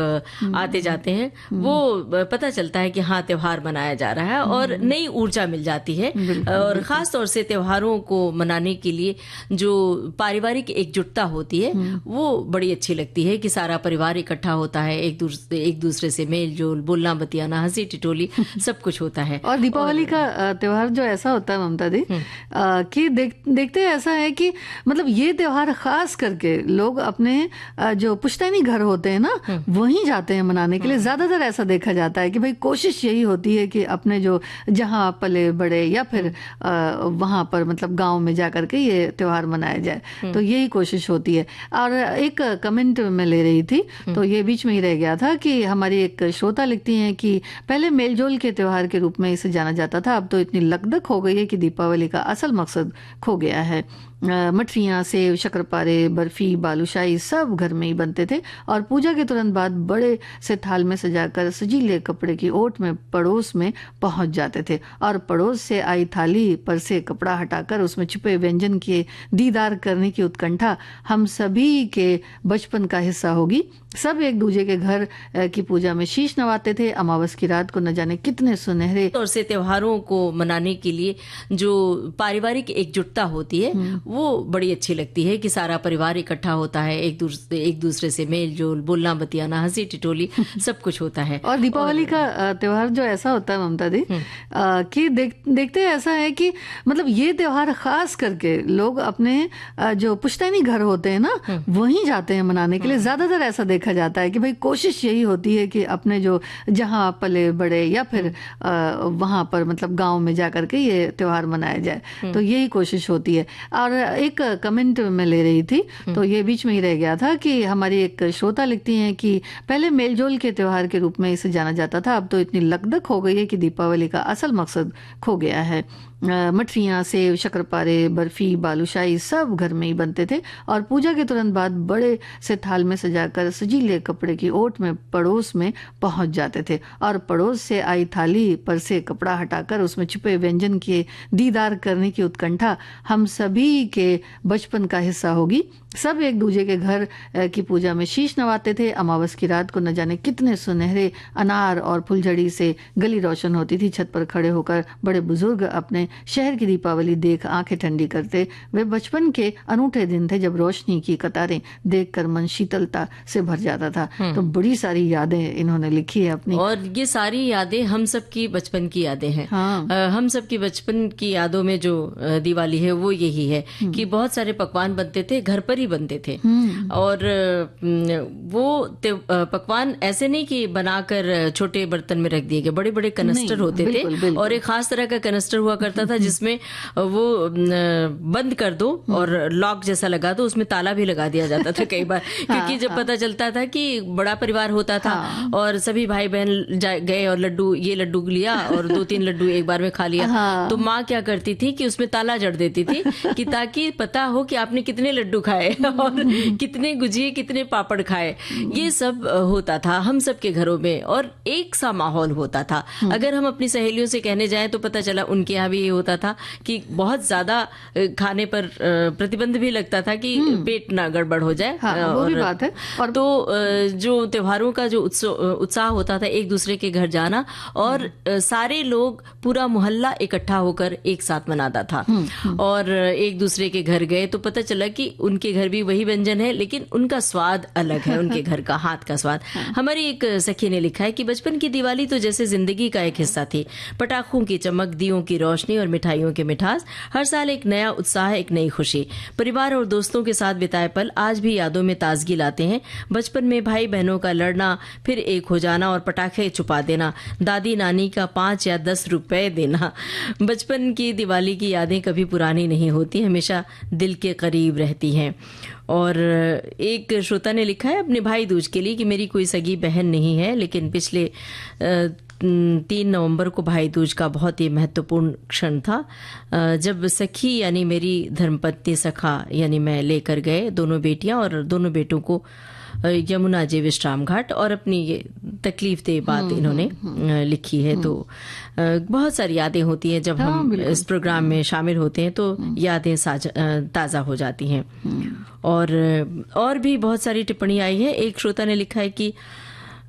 आते जाते हैं, वो पता चलता है कि हाँ त्योहार मनाया जा रहा है और नई ऊर्जा मिल जाती है। और खास तौर से त्योहारों को मनाने के लिए जो पारिवारिक एकजुटता होती है वो बड़ी अच्छी लगती है कि सारा परिवार इकट्ठा होता है, एक दूसरे से मेल जोल, बोलना बतियाना, हंसी टिटोली सब कुछ होता है। और दीपावली का त्योहार जो ऐसा होता है ममता दी कि देखते ऐसा है कि मतलब ये त्योहार खास करके लोग अपने जो पुश्तैनी घर होते हैं ना वहीं जाते हैं मनाने के लिए। ज्यादातर ऐसा देखा जाता है कि भाई कोशिश यही होती है कि अपने जो जहाँ पले बड़े या फिर वहां पर मतलब गांव में जाकर के ये त्योहार मनाया जाए, तो यही कोशिश होती है। और एक कमेंट मैं ले रही थी तो ये बीच में ही रह गया था कि हमारी एक श्रोता लिखती हैं कि पहले मेलजोल के त्योहार के रूप में इसे जाना जाता था, अब तो इतनी लगधक हो गई है कि दीपावली का असल मकसद खो गया है। मठरियाँ, सेव, शक्करपारे, बर्फी, बालूशाही सब घर में ही बनते थे और पूजा के तुरंत बाद बड़े से थाल में सजाकर सजीले कपड़े की ओट में पड़ोस में पहुंच जाते थे और पड़ोस से आई थाली पर से कपड़ा हटाकर उसमें छुपे व्यंजन के दीदार करने की उत्कंठा हम सभी के बचपन का हिस्सा होगी। सब एक दूजे के घर की पूजा में शीश नवाते थे। अमावस की रात को न जाने कितने सुनहरे तौर से त्योहारों को मनाने के लिए जो पारिवारिक एकजुटता होती है वो बड़ी अच्छी लगती है कि सारा परिवार इकट्ठा होता है, एक दूसरे से मेल जोल, बोलना बतियाना, हंसी टिटोली सब कुछ होता है। और दीपावली का त्योहार जो ऐसा होता है ममता दी कि देखते ऐसा है कि मतलब ये त्योहार खास करके लोग अपने जो पुश्तैनी घर होते हैं ना वहीं जाते हैं मनाने के लिए। ज्यादातर ऐसा देखा जाता है कि भाई कोशिश यही होती है कि अपने जो जहाँ पले बड़े या फिर वहां पर मतलब गांव में जाकर के ये त्योहार मनाया जाए, तो यही कोशिश होती है। और एक कमेंट मैं ले रही थी तो ये बीच में ही रह गया था कि हमारी एक श्रोता लिखती हैं कि पहले मेलजोल के त्योहार के रूप में इसे जाना जाता था, अब तो इतनी लगधक हो गई है कि दीपावली का असल मकसद खो गया है। मठरियाँ, सेव, शक्करपारे, बर्फी, बालूशाही सब घर में ही बनते थे और पूजा के तुरंत बाद बड़े से थाल में सजाकर सजीले कपड़े की ओट में पड़ोस में पहुंच जाते थे और पड़ोस से आई थाली पर से कपड़ा हटाकर उसमें छुपे व्यंजन के दीदार करने की उत्कंठा हम सभी के बचपन का हिस्सा होगी। सब एक दूजे के घर की पूजा में शीश नवाते थे। अमावस की रात को न जाने कितने सुनहरे अनार और फुलझड़ी से गली रोशन होती थी। छत पर खड़े होकर बड़े बुजुर्ग अपने शहर की दीपावली देख आंखें ठंडी करते। वे बचपन के अनूठे दिन थे जब रोशनी की कतारें देखकर मन शीतलता से भर जाता था। तो बड़ी सारी यादें इन्होंने लिखी है अपनी, और ये सारी यादें हम सब की बचपन की यादें हैं। हम सब की बचपन की यादों में जो दिवाली है वो यही है कि बहुत सारे पकवान बनते थे, घर पर ही बनते थे। और वो पकवान ऐसे नहीं कि बनाकर छोटे बर्तन में रख दिए गए, बड़े बड़े कनस्टर होते थे। और एक खास तरह का कनस्टर हुआ करता था जिसमें वो बंद कर दो और लॉक जैसा लगा दो, उसमें ताला भी लगा दिया जाता था कई बार। क्योंकि जब पता चलता था कि बड़ा परिवार होता था और सभी भाई बहन गए और ये लड्डू लिया और 2-3 लड्डू एक बार में खा लिया, तो माँ क्या करती थी कि उसमें ताला जड़ देती थी कि ताकि पता हो कि आपने कितने लड्डू खाए और कितने गुजिए, कितने पापड़ खाए। ये सब होता था हम सब के घरों में और एक सा माहौल होता था। अगर हम अपनी सहेलियों से कहने जाएं तो पता चला उनके यहाँ भी ये होता था कि बहुत ज्यादा खाने पर प्रतिबंध भी लगता था कि पेट ना गड़बड़ हो जाए। वो भी बात है। और तो जो त्योहारों का जो उत्साह होता था एक दूसरे के घर जाना और सारे लोग पूरा मोहल्ला इकट्ठा होकर एक साथ मनाता था। और एक दूसरे के घर गए तो पता चला कि उनके घर भी वही व्यंजन है लेकिन उनका स्वाद अलग है, उनके घर का हाथ का स्वाद। हमारी एक सखी ने लिखा है कि बचपन की दिवाली तो जैसे जिंदगी का एक हिस्सा थी। पटाखों की चमक, दियों की रोशनी और मिठाइयों के मिठास, हर साल एक नया उत्साह, एक नई खुशी। परिवार और दोस्तों के साथ बिताए पल आज भी यादों में ताजगी लाते हैं। बचपन में भाई बहनों का लड़ना, फिर एक हो जाना और पटाखे छुपा देना, दादी नानी का 5 या 10 रुपए देना। बचपन की दिवाली की यादें कभी पुरानी नहीं होती, हमेशा दिल के करीब रहती हैं। और एक श्रोता ने लिखा है अपने भाई दूज के लिए कि मेरी कोई सगी बहन नहीं है लेकिन पिछले 3 नवंबर को भाई दूज का बहुत ही महत्वपूर्ण क्षण था, जब सखी यानी मेरी धर्मपत्नी सखा यानी मैं लेकर गए दोनों बेटियां और दोनों बेटों को यमुना जी विश्राम घाट, और अपनी ये तकलीफ दे बात इन्होंने लिखी है। तो बहुत सारी यादें होती हैं जब हम इस प्रोग्राम में शामिल होते हैं, तो यादें ताज़ा हो जाती हैं। और भी बहुत सारी टिप्पणी आई है। एक श्रोता ने लिखा है कि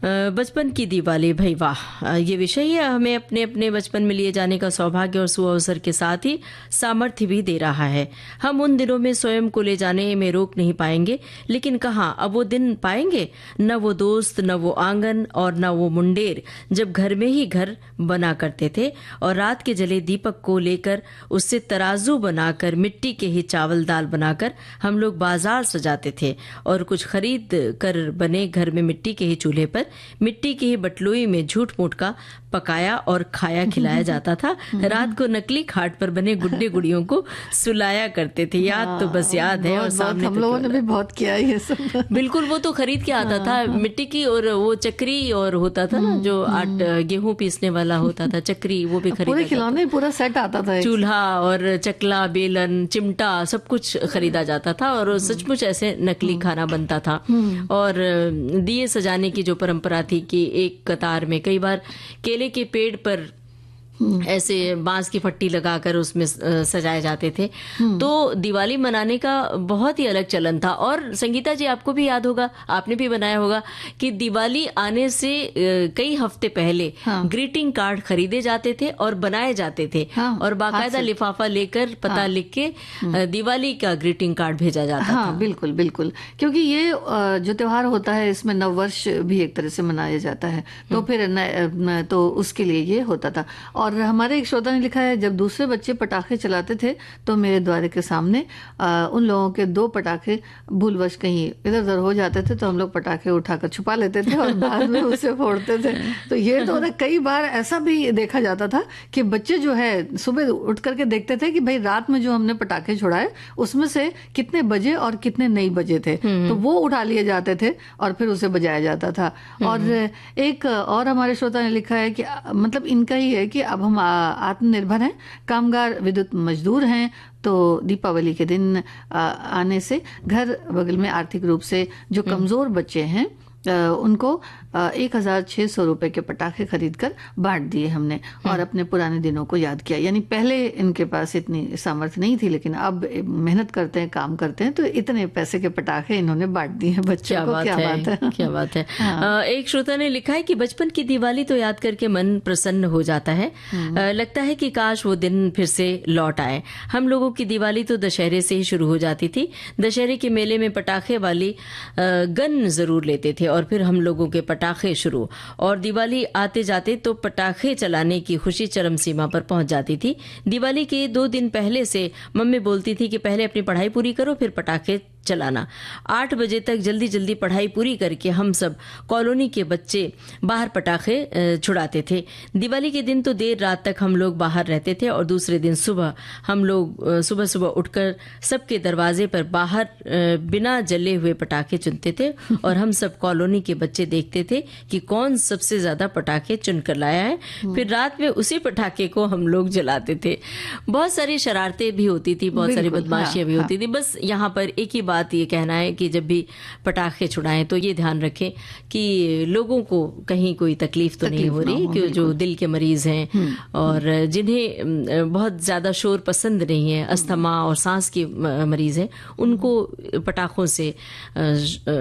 बचपन की दिवाली, भाई वाह, ये विषय है, हमें अपने अपने बचपन में लिए जाने का सौभाग्य और सुअवसर के साथ ही सामर्थ्य भी दे रहा है। हम उन दिनों में स्वयं को ले जाने में रोक नहीं पाएंगे, लेकिन कहाँ अब वो दिन पाएंगे? न वो दोस्त, न वो आंगन और न वो मुंडेर, जब घर में ही घर बना करते थे और रात के जले दीपक को लेकर उससे तराजू बनाकर मिट्टी के ही चावल दाल बनाकर हम लोग बाजार सजाते थे और कुछ खरीद कर बने घर में मिट्टी के ही चूल्हे पर मिट्टी की ही बटलोई में झूठ मूठ का पकाया और खाया खिलाया जाता था। रात को नकली खाट पर बने गुड्डे गुड़ियों को सुलाया करते थे। याद तो बस याद है, और सामने हम लोगों ने भी बहुत किया ये सब। बिल्कुल, वो तो खरीद के आता था मिट्टी की, और वो चक्री और होता था ना जो गेहूं पीसने वाला होता था, चक्री, वो भी पूरे खिलौने, पूरा सेट आता था। चूल्हा और चकला, बेलन, चिमटा, सब कुछ खरीदा जाता था और सचमुच ऐसे नकली खाना बनता था। और दिए सजाने की जो परंपरा थी कि एक कतार में, कई बार केले के पेड़ पर ऐसे बांस की फट्टी लगाकर उसमें सजाए जाते थे। तो दिवाली मनाने का बहुत ही अलग चलन था। और संगीता जी, आपको भी याद होगा, आपने भी बनाया होगा कि दिवाली आने से कई हफ्ते पहले ग्रीटिंग कार्ड खरीदे जाते थे और बनाए जाते थे, और बाकायदा लिफाफा लेकर पता लिख के दिवाली का ग्रीटिंग कार्ड भेजा जाता था। बिल्कुल बिल्कुल, क्योंकि ये जो त्योहार होता है इसमें नववर्ष भी एक तरह से मनाया जाता है, तो फिर तो उसके लिए ये होता था। और हमारे एक श्रोता ने लिखा है, जब दूसरे बच्चे पटाखे चलाते थे तो मेरे द्वार के सामने उन लोगों के 2 पटाखे भूलवश कहीं इधर उधर हो जाते थे, तो हम लोग पटाखे उठाकर छुपा लेते थे और बाद में उसे फोड़ते थे। तो ये तो कई बार ऐसा भी देखा जाता था कि बच्चे जो है सुबह उठ करके देखते थे कि भाई रात में जो हमने पटाखे छुड़ाए उसमें से कितने बजे और कितने नहीं बजे थे, तो वो उठा लिए जाते थे और फिर उसे बजाया जाता था। और एक और हमारे श्रोता ने लिखा है कि मतलब इनका ही है कि अब हम आत्मनिर्भर हैं, कामगार विद्युत मजदूर हैं, तो दीपावली के दिन आने से घर बगल में आर्थिक रूप से जो कमजोर बच्चे हैं उनको 1,600 रुपए के पटाखे खरीद कर बांट दिए हमने और अपने पुराने दिनों को याद किया। यानी पहले इनके पास इतनी सामर्थ्य नहीं थी, लेकिन अब मेहनत करते हैं, काम करते हैं, तो इतने पैसे के पटाखे इन्होंने बांट दिए हैं बच्चों को। क्या बात है। एक श्रोता ने लिखा है कि बचपन की दिवाली तो याद करके मन प्रसन्न हो जाता है। लगता है कि काश वो दिन फिर से लौट आए। हम लोगों की दिवाली तो दशहरे से ही शुरू हो जाती थी। दशहरे के मेले में पटाखे वाली गन जरूर लेते थे और फिर हम लोगों के पटाखे शुरू, और दिवाली आते जाते तो पटाखे चलाने की खुशी चरम सीमा पर पहुंच जाती थी। दिवाली के 2 दिन पहले से मम्मी बोलती थी कि पहले अपनी पढ़ाई पूरी करो फिर पटाखे चलाना। 8 बजे तक जल्दी जल्दी पढ़ाई पूरी करके हम सब कॉलोनी के बच्चे बाहर पटाखे छुड़ाते थे। दिवाली के दिन तो देर रात तक हम लोग बाहर रहते थे और दूसरे दिन सुबह हम लोग सुबह सुबह उठकर सबके दरवाजे पर बाहर बिना जले हुए पटाखे चुनते थे और हम सब कॉलोनी के बच्चे देखते थे कि कौन सबसे ज्यादा पटाखे चुनकर लाया है। फिर रात में उसी पटाखे को हम लोग जलाते थे। बहुत सारी शरारतें भी होती थी, बहुत सारी बदमाशियां भी होती थी। बस यहाँ पर एक ही बात ये कहना है कि जब भी पटाखे छुड़ाएं तो ये ध्यान रखें कि लोगों को कहीं कोई तकलीफ तो नहीं हो रही, कि जो दिल के मरीज हैं और जिन्हें बहुत ज्यादा शोर पसंद नहीं है, अस्थमा और सांस के मरीज हैं, उनको पटाखों से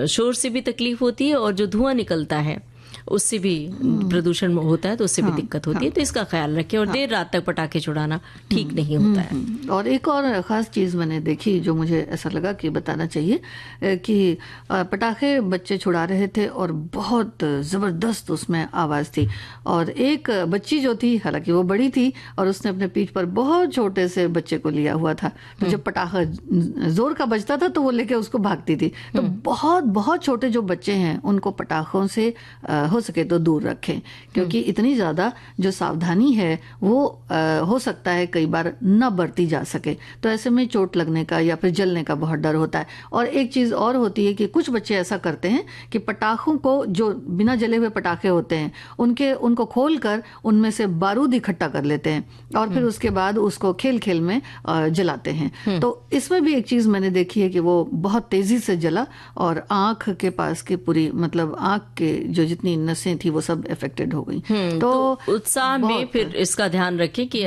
शोर से भी तकलीफ होती है और जो धुआं निकलता है उससे भी प्रदूषण होता है, तो उससे भी दिक्कत होती है। तो इसका ख्याल रखें और देर रात तक पटाखे छुड़ाना ठीक नहीं होता है। और एक और खास चीज मैंने देखी जो मुझे ऐसा लगा कि बताना चाहिए कि पटाखे बच्चे छुड़ा रहे थे और बहुत जबरदस्त उसमें आवाज थी, और एक बच्ची जो थी, हालांकि वो बड़ी थी, और उसने अपने पीठ पर बहुत छोटे से बच्चे को लिया हुआ था। तो जब पटाखा जोर का बजता था तो वो लेके उसको भागती थी। तो बहुत बहुत छोटे जो बच्चे हैं उनको पटाखों से हो सके तो दूर रखें, क्योंकि इतनी ज्यादा जो सावधानी है वो हो सकता है कई बार न बरती जा सके, तो ऐसे में चोट लगने का या फिर जलने का बहुत डर होता है। और एक चीज और होती है कि कुछ बच्चे ऐसा करते हैं कि पटाखों को, जो बिना जले हुए पटाखे होते हैं, उनको खोल कर उनमें से बारूद इकट्ठा कर लेते हैं और फिर उसके बाद उसको खेल खेल में जलाते हैं। तो इसमें भी एक चीज मैंने देखी है कि वो बहुत तेजी से जला और आंख के पास की पूरी, मतलब आंख के जो जितनी नसें थी वो सब इफेक्टेड हो गई। तो उत्साह में फिर इसका ध्यान रखें कि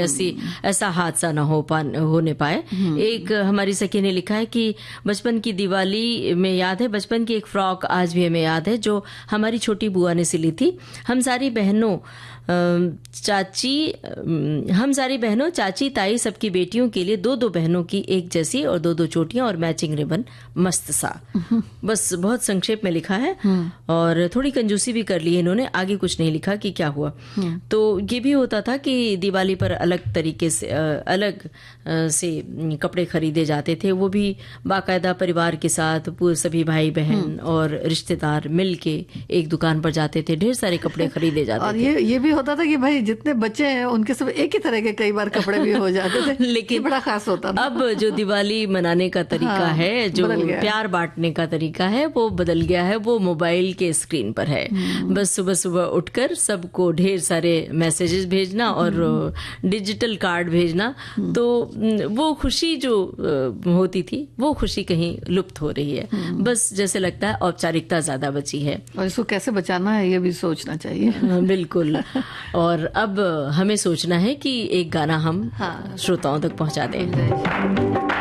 ऐसा हादसा ना होने पाए। एक हमारी सखी ने लिखा है कि बचपन की दिवाली में याद है, बचपन की एक फ्रॉक आज भी हमें याद है जो हमारी छोटी बुआ ने सिली थी। हम सारी बहनों, चाची, ताई सबकी बेटियों के लिए 2-2 बहनों की एक जैसी और 2-2 चोटियां और मैचिंग रिबन, मस्त सा। बस बहुत संक्षेप में लिखा है और थोड़ी कंजूसी भी कर ली है इन्होंने, आगे कुछ नहीं लिखा कि क्या हुआ। तो ये भी होता था कि दिवाली पर अलग तरीके से अलग से कपड़े खरीदे जाते थे, वो भी बाकायदा परिवार के साथ पूरे सभी भाई बहन और रिश्तेदार मिलके एक दुकान पर जाते थे, ढेर सारे कपड़े खरीदे जाते थे। और ये भी होता था कि भाई जितने बच्चे हैं उनके सब एक ही तरह के कई बार कपड़े भी हो जाते थे लेकिन बड़ा खास होता था। अब जो दिवाली मनाने का तरीका है, जो प्यार बांटने का तरीका है, वो बदल गया है। वो मोबाइल के स्क्रीन पर है। बस सुबह सुबह उठकर सबको ढेर सारे मैसेजेस भेजना और डिजिटल कार्ड भेजना, तो वो खुशी जो होती थी वो खुशी कहीं लुप्त हो रही है। बस जैसे लगता है औपचारिकता ज्यादा बची है और इसको कैसे बचाना है ये भी सोचना चाहिए। बिल्कुल। और अब हमें सोचना है कि एक गाना हम श्रोताओं तक पहुंचा दें।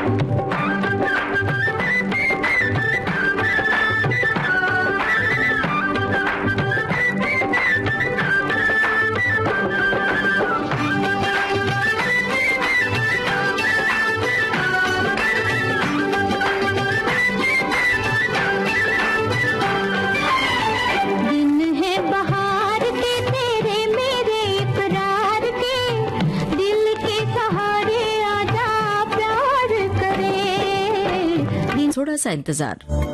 थोड़ा सा इंतजार।